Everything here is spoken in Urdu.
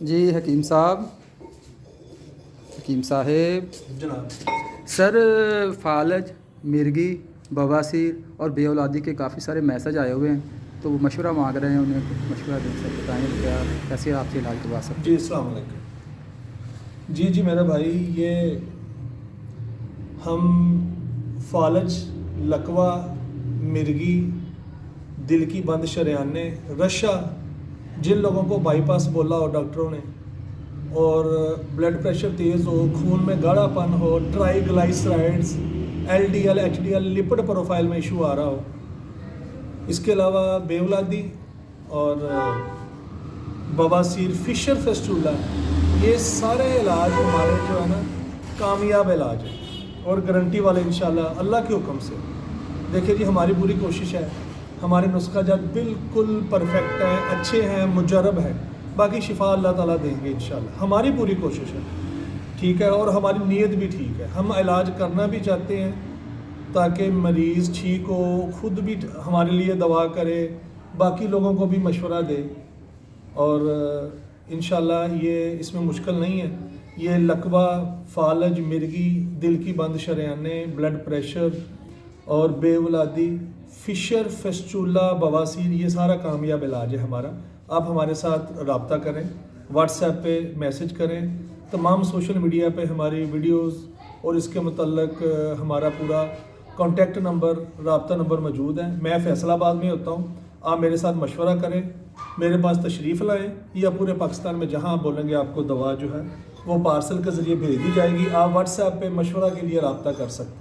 جی حکیم صاحب جناب سر فالج، مرگی، بواسیر اور بے اولادی کے کافی سارے میسج آئے ہوئے ہیں، تو وہ مشورہ مانگ رہے ہیں، انہیں مشورہ دیں سر، بتائیں کیا کیسے آپ سے علاج کروا سکتے جی السلام علیکم. جی میرا بھائی، یہ ہم فالج، لکوہ، مرگی، دل کی بند شریانے، رشا، جن لوگوں کو بائی پاس بولا ہو ڈاکٹروں نے، اور بلڈ پریشر تیز ہو، خون میں گاڑھا پن ہو، triglycerides, LDL HDL lipid profile میں ایشو آ رہا ہو، اس کے علاوہ بے اولادی اور بواسیر، فشر فیسٹولا، یہ سارے علاج ہمارے جو ہے نا کامیاب علاج ہیں اور گارنٹی والے انشاءاللہ اللہ کے حکم سے. دیکھیں جی، ہماری پوری کوشش ہے، ہمارے نسخہ جات بالکل پرفیکٹ ہیں، اچھے ہیں، مجرب ہیں، باقی شفا اللہ تعالیٰ دیں گے انشاءاللہ. ہماری پوری کوشش ہے، ٹھیک ہے، اور ہماری نیت بھی ٹھیک ہے. ہم علاج کرنا بھی چاہتے ہیں تاکہ مریض ٹھیک ہو، خود بھی ہمارے لیے دعا کرے، باقی لوگوں کو بھی مشورہ دے. اور انشاءاللہ یہ اس میں مشکل نہیں ہے. یہ لکوہ، فالج، مرگی، دل کی بند شریانے، بلڈ پریشر اور بے اولادی، فشر فیسٹولا، بواسیر، یہ سارا کامیاب علاج ہے ہمارا. آپ ہمارے ساتھ رابطہ کریں، واٹس ایپ پہ میسج کریں، تمام سوشل میڈیا پہ ہماری ویڈیوز اور اس کے متعلق ہمارا پورا کانٹیکٹ نمبر، رابطہ نمبر موجود ہے. میں فیصل آباد میں ہوتا ہوں، آپ میرے ساتھ مشورہ کریں، میرے پاس تشریف لائیں، یا پورے پاکستان میں جہاں آپ بولیں گے آپ کو دوا جو ہے وہ پارسل کے ذریعے بھیج دی جائے گی. آپ واٹس ایپ پہ مشورہ کے لیے رابطہ کر سکتے ہیں.